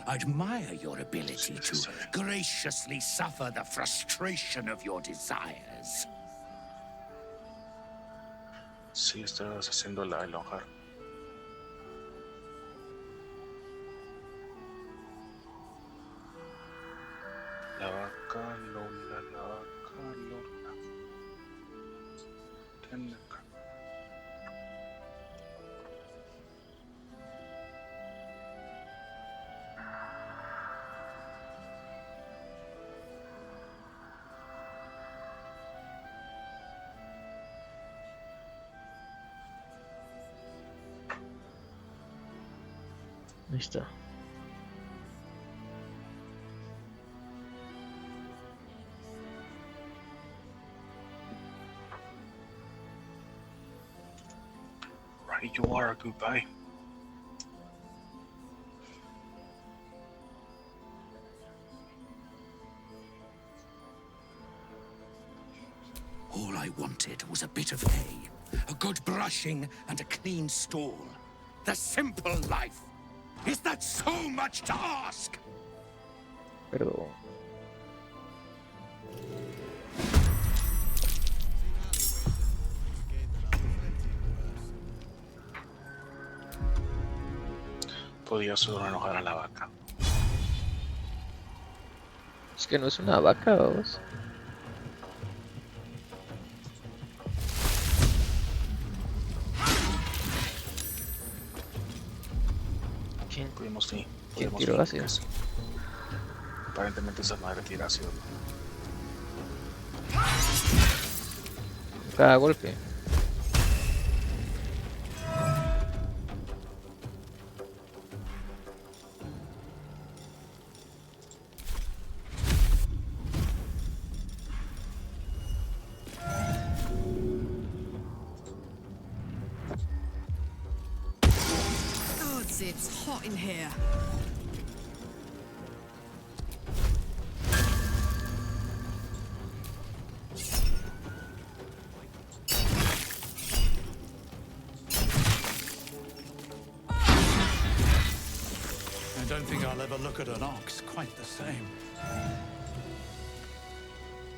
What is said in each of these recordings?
admire your ability to graciously suffer the frustration of your desires. Sí, estás haciendo el hogar. La vaca Lola, la vaca Lola. Ten acá. Ahí está. Right, you are. Goodbye. All I wanted was a bit of hay, a good brushing, and a clean stall. The simple life. Is that so much to ask? Pero... Podía solo enojar a la vaca. es que no es una vaca, vamos. ¿Quién tiró ácido? Aparentemente esa madre tira ácido. Cada golpe. It's hot in here. I don't think I'll ever look at an ox quite the same.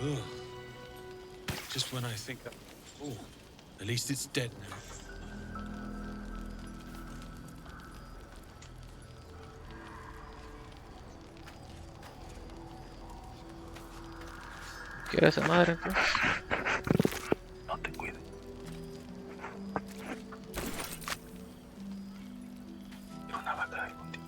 Ugh. Just when I think that... Oh, at least it's dead now. ¿Qué era esa madre entonces? No te cuide. Era una vaca de algún tipo.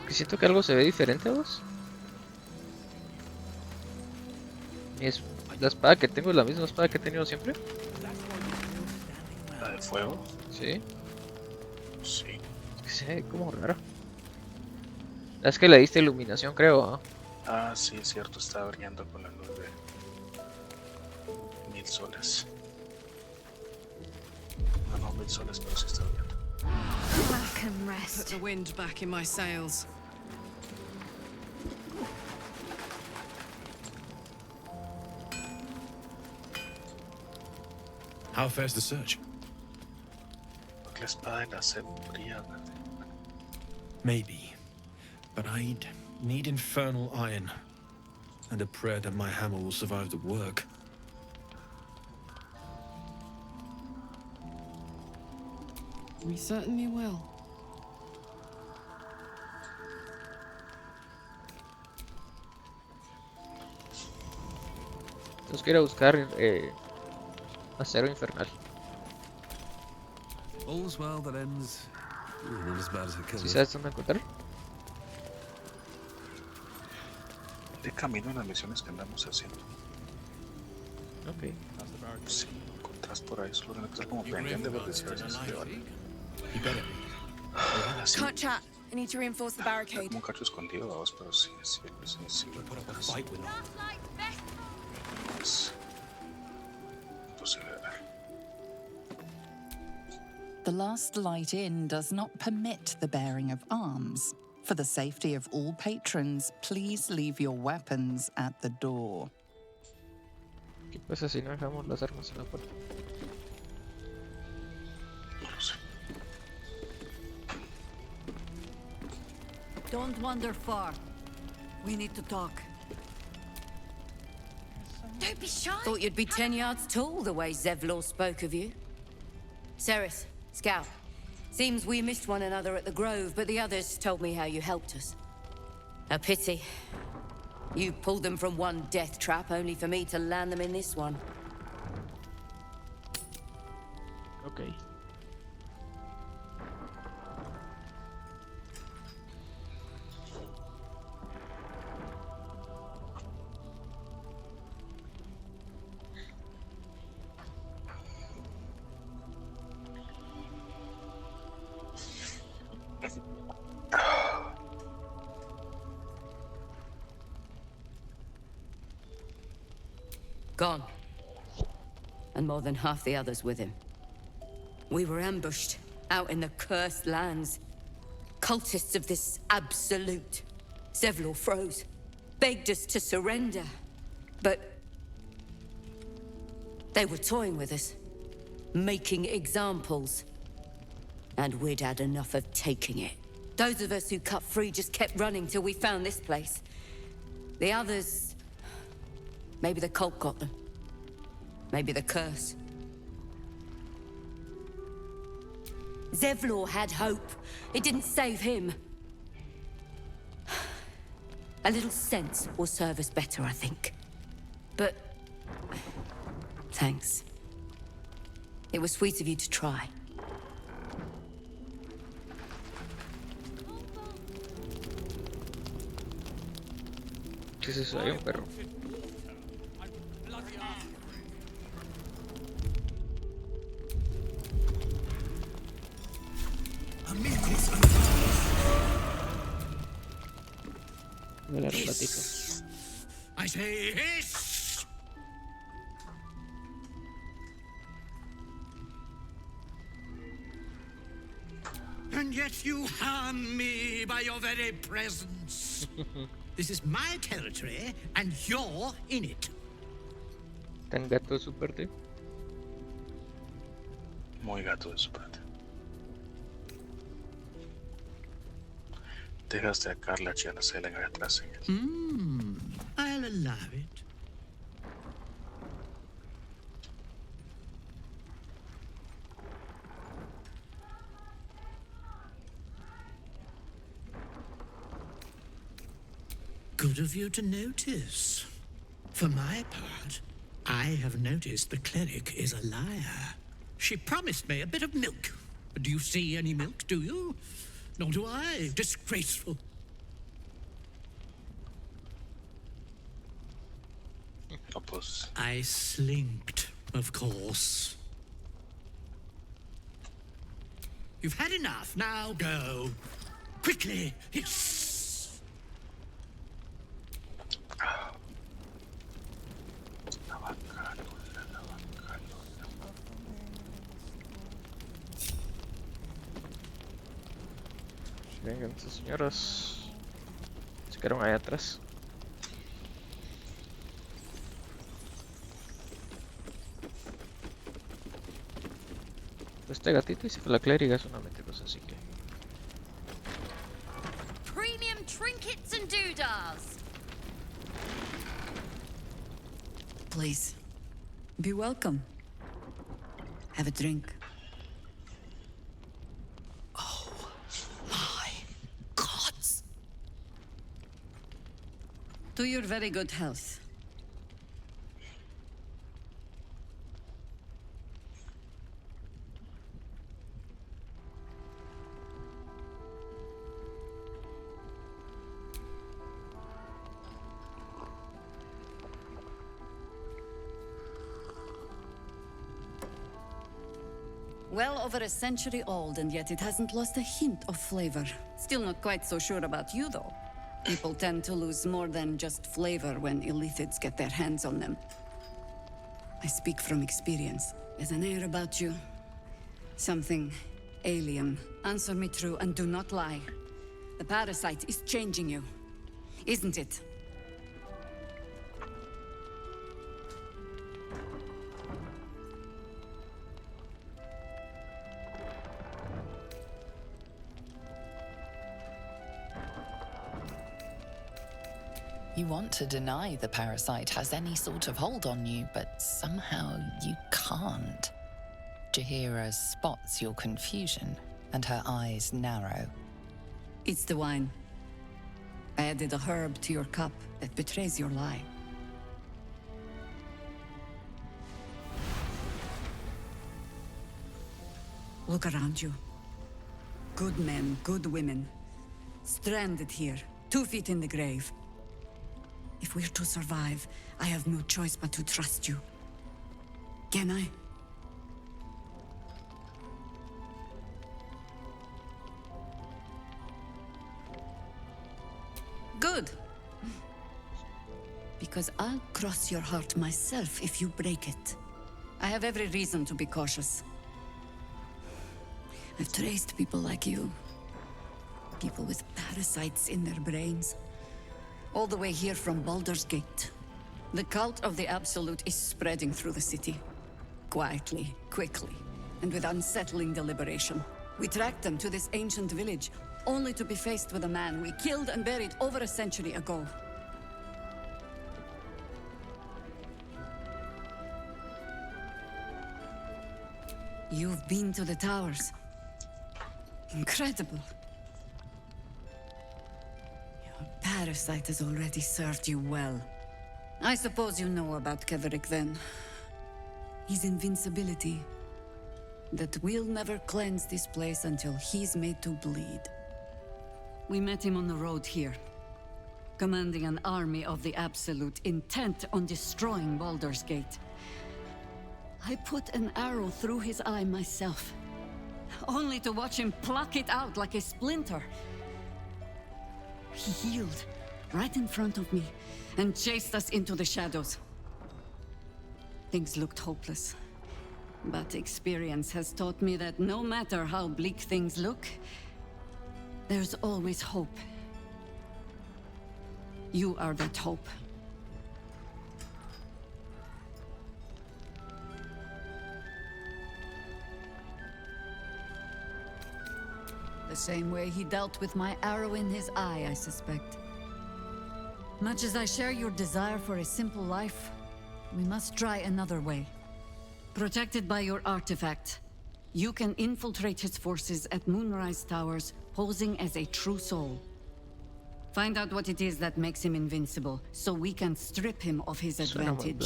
Que siento que algo se ve diferente a vos. La espada que tengo es la misma espada que he tenido siempre. ¿La de fuego? Sí. Sí. Es que se ve como raro. Es que le diste iluminación, creo, ¿no? Ah, sí, es cierto. Está brillando con la luz de 1000 soles. No, 1000 soles, pero sí está brillando. Back and rest. Put the wind back in my sails. How fares the search? Porque la espada de la sed brilla. Maybe. But I'd need infernal iron. And a prayer that my hammer will survive the work. We certainly will. Tenemos que ir a buscar acero infernal. All's well that ends not as bad as it could. ¿Sí sabes dónde encontrar? De camino en las misiones que andamos haciendo. Ok. Si encontrás por ahí, solo tienes que estar como pendiente porque si a veces te vale. Can't chat. I need to reinforce the barricade. Como un cacho escondido, vamos, pero sí, lo encuentras. Es imposible de ver. The last light in does not permit the bearing of arms. For the safety of all patrons, please leave your weapons at the door. ¿Qué pasa si no dejamos las armas en la puerta? Don't wander far. We need to talk. Don't be shy. Thought you'd be 10 yards tall the way Zevlor spoke of you. Ceres, Scout. Seems we missed one another at the Grove, but the others told me how you helped us. A pity. You pulled them from one death trap, only for me to land them in this one. Ok. Gone. And more than half the others with him. We were ambushed, out in the cursed lands. Cultists of this absolute. Zevlor froze, begged us to surrender. But they were toying with us, making examples. And we'd had enough of taking it. Those of us who cut free just kept running till we found this place. The others... maybe the cult got them. Maybe the curse. Zevlor had hope. It didn't save him. A little sense will serve us better, I think. But... thanks. It was sweet of you to try. ¿Qué es eso? Hay un perro. Voy a dar un ratito. I say hiss! And yet you harm me by your very presence. This is my territory, and you're in it. ¿Tan gato de su parte? Muy gato de su parte. Dejaste a Carla y a la Selen atrás en él. I'll allow it. Good of you to notice. For my part, I have noticed the cleric is a liar. She promised me a bit of milk. But do you see any milk, do you? Nor do I. Disgraceful. No, pues. I slinked, of course. You've had enough. Now go. Quickly. Hiss. Vengan, estas señoras se quedaron ahí atrás. Este gatito y se fue la clériga, es una mente cosa así que. Premium trinkets and doodahs. Please, be welcome. Have a drink. To your very good health. Well over a century old, and yet it hasn't lost a hint of flavor. Still not quite so sure about you, though. People tend to lose more than just flavor when illithids get their hands on them. I speak from experience. There's an air about you. Something alien. Answer me true and do not lie. The parasite is changing you, isn't it? You want to deny the parasite has any sort of hold on you, but somehow you can't. Jahira spots your confusion, and her eyes narrow. It's the wine. I added a herb to your cup that betrays your lie. Look around you. Good men, good women. Stranded here, 2 feet in the grave. If we're to survive, I have no choice but to trust you. Can I? Good. Because I'll cross your heart myself if you break it. I have every reason to be cautious. I've traced people like you. People with parasites in their brains. All the way here from Baldur's Gate. The cult of the Absolute is spreading through the city. Quietly, quickly, and with unsettling deliberation. We tracked them to this ancient village, only to be faced with a man we killed and buried over a century ago. You've been to the towers. Incredible. Your parasite has already served you well. I suppose you know about Keverick then. His invincibility. That we'll never cleanse this place until he's made to bleed. We met him on the road here, commanding an army of the Absolute, intent on destroying Baldur's Gate. I put an arrow through his eye myself, only to watch him pluck it out like a splinter. He healed right in front of me and chased us into the shadows. Things looked hopeless, but experience has taught me that no matter how bleak things look, there's always hope. You are that hope. The same way he dealt with my arrow in his eye, I suspect. Much as I share your desire for a simple life, we must try another way. Protected by your artifact, you can infiltrate his forces at Moonrise Towers, posing as a true soul. Find out what it is that makes him invincible, so we can strip him of his advantage.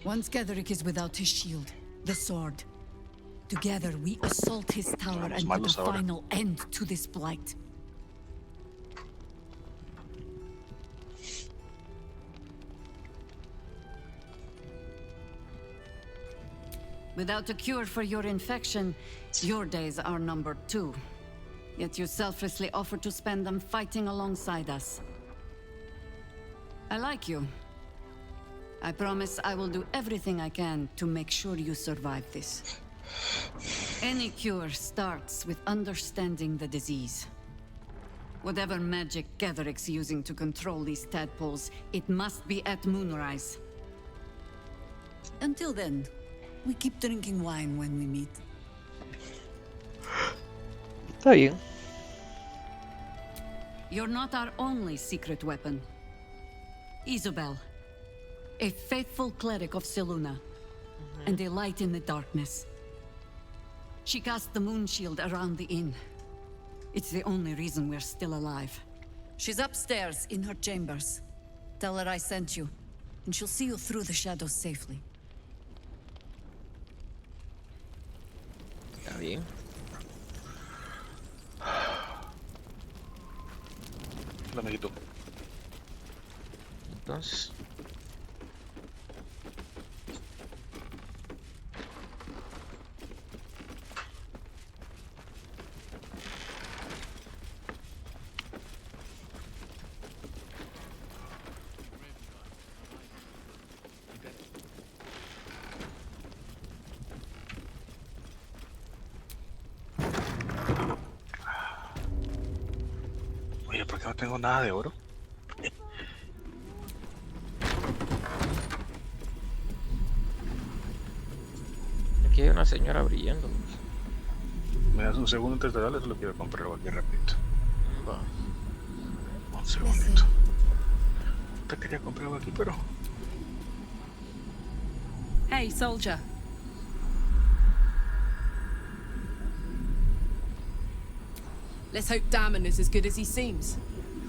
Once Ketherick is without his shield, the sword, together we assault his tower and put a final end to this blight. Without a cure for your infection, your days are numbered too. Yet you selflessly offer to spend them fighting alongside us. I like you. I promise I will do everything I can to make sure you survive this. Any cure starts with understanding the disease. Whatever magic Ketherick's using to control these tadpoles, it must be at Moonrise. Until then, we keep drinking wine when we meet. Está bien. You're not our only secret weapon. Isobel, a faithful cleric of Selûne, and a light in the darkness. She cast the moon shield around the inn. It's the only reason we're still alive. She's upstairs in her chambers. Tell her I sent you, and she'll see you through the shadows safely. Está bien. Hola, amiguito. Entonces. Oye, ¿por qué no tengo nada de oro? Aquí hay una señora brillando. Me das un segundo antes de darle, lo quiero comprar aquí rapidito. Va. Un segundito. Te quería comprar algo aquí, pero... Hey, soldier. Let's hope Damon is as good as he seems.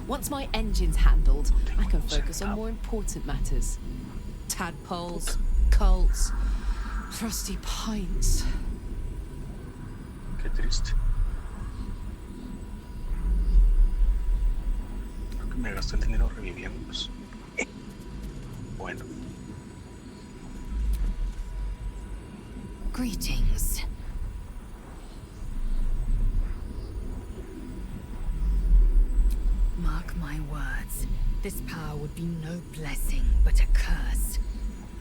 Once my engine's handled, I can focus on more important matters. Tadpoles, cults, frosty pints. Qué triste. Creo que me gasté el dinero reviviéndolos. Bueno. Greetings. Mark my words, this power would be no blessing, but a curse.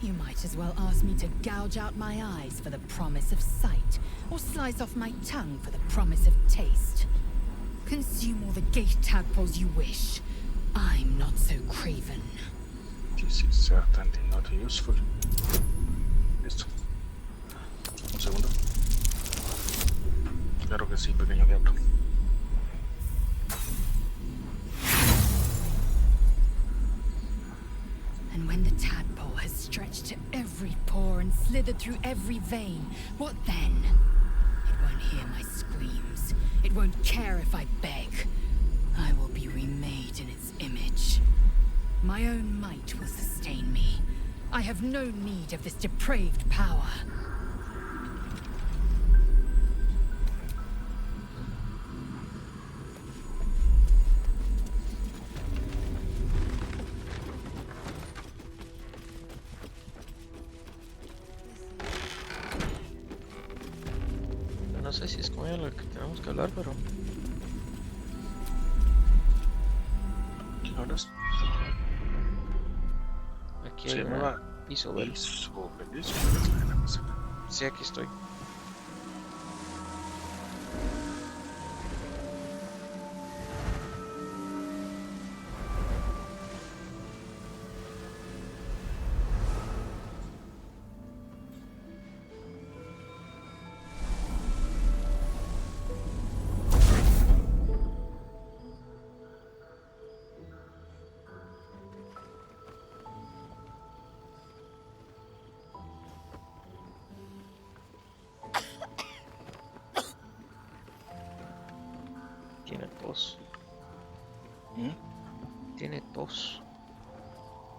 You might as well ask me to gouge out my eyes for the promise of sight, or slice off my tongue for the promise of taste. Consume all the gate tadpoles you wish. I'm not so craven. This is certainly not useful. Listo. Un segundo. Claro que sí, pequeño diablo. And when the tadpole has stretched to every pore and slithered through every vein, what then? It won't hear my screams. It won't care if I beg. I will be remade in its image. My own might will sustain me. I have no need of this depraved power. No sé si es con ella lo que tenemos que hablar, pero... ¿Quién hablas? Aquí hay Se una llama Isobel. Isobel. Sí, aquí estoy. Tiene tos. Tiene tos.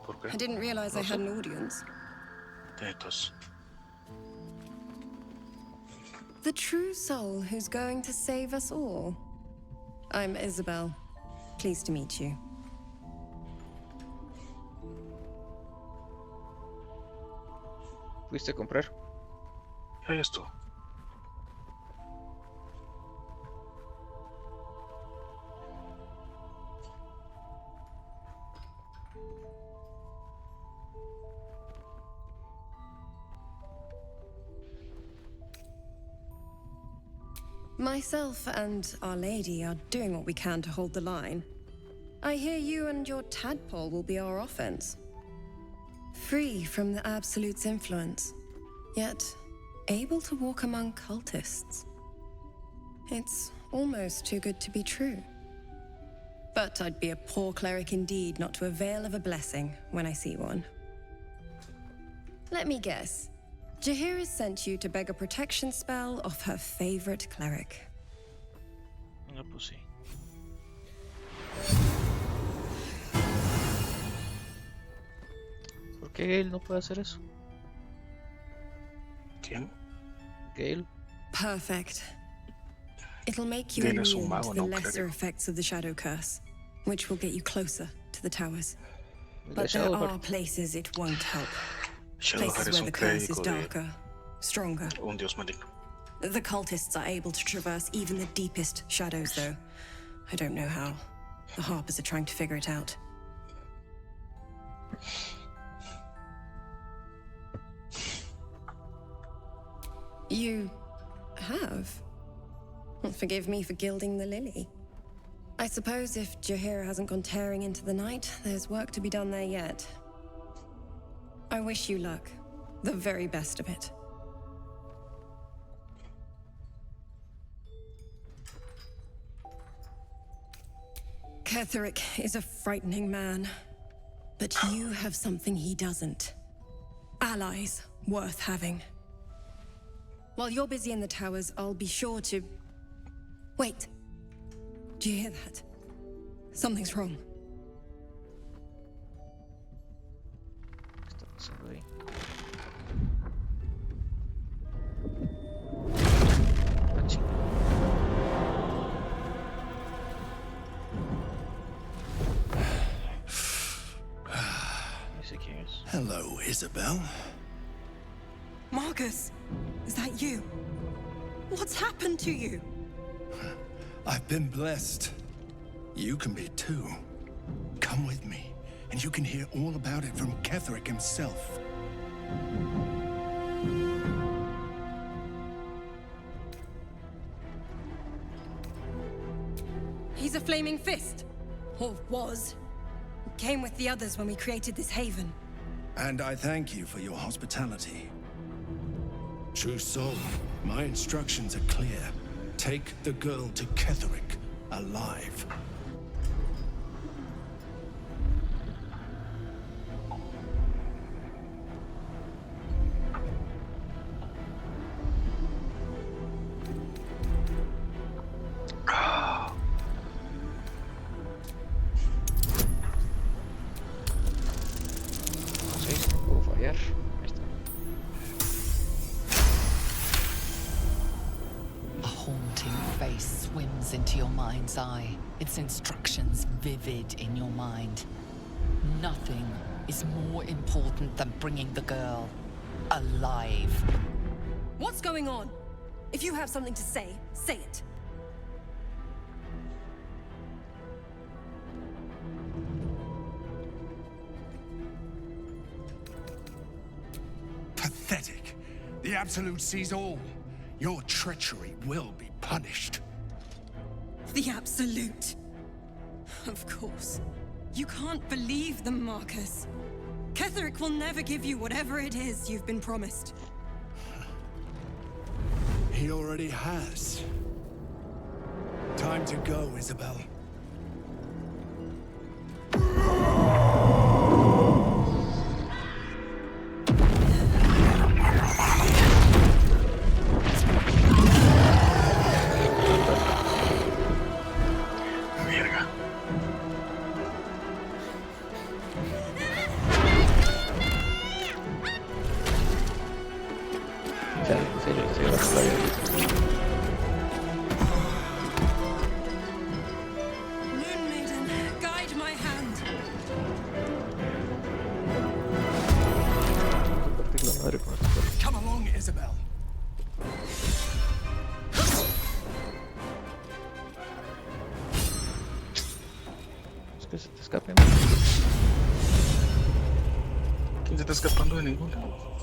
¿Por qué? I didn't realize I had an audience. Tiene tos. The true soul who's going to save us all. I'm Isabel. Pleased to meet you. ¿Fuiste a comprar? Ahí estuvo. Myself and Our Lady are doing what we can to hold the line. I hear you and your tadpole will be our offense. Free from the Absolute's influence, yet able to walk among cultists. It's almost too good to be true. But I'd be a poor cleric indeed not to avail of a blessing when I see one. Let me guess. Jaheira sent you to beg a protection spell off her favorite cleric. No, pues sí. ¿Por qué Gale no puede hacer eso? ¿Quién? Gale. Perfect. It'll make you Gale es un immune mago, to the no lesser clérigo. effects of the Shadow Curse, which will get you closer to the towers. El But there Shadowheart. are places it won't help. Shadowheart Places es where un the curse is clérigo de darker, stronger. un dios maligno. The cultists are able to traverse even the deepest shadows, though. I don't know how. The Harpers are trying to figure it out. You have? Well, forgive me for gilding the lily. I suppose if Jaheira hasn't gone tearing into the night, there's work to be done there yet. I wish you luck. The very best of it. Ketheric is a frightening man. But you have something he doesn't. Allies worth having. While you're busy in the towers, I'll be sure to... Wait. Do you hear that? Something's wrong. Está pasando ahí. Ah, chinga. Ese quién es. Hello, Isabel. Marcus, is that you? What's happened to you? I've been blessed. You can be too. Come with me, and you can hear all about it from Ketherick himself. He's a flaming fist. Or was. Came with the others when we created this haven. And I thank you for your hospitality. True soul, my instructions are clear. Take the girl to Ketherick alive. Sí, no puedo fallar. Ahí está. A haunting face swims into your mind's eye, its instructions vivid in your mind. Nothing is more important than bringing the girl alive. What's going on? If you have something to say, say it. Pathetic. The Absolute sees all. Your treachery will be punished. The Absolute. Of course. You can't believe them, Marcus. Ketherick will never give you whatever it is you've been promised. He already has. Time to go, Isabel. Moon Maiden, guide my hand. Partir la madre con esta cosa. Come along, Isabel. Es que se te escape. ¿Quién se está escapando de ningún lado?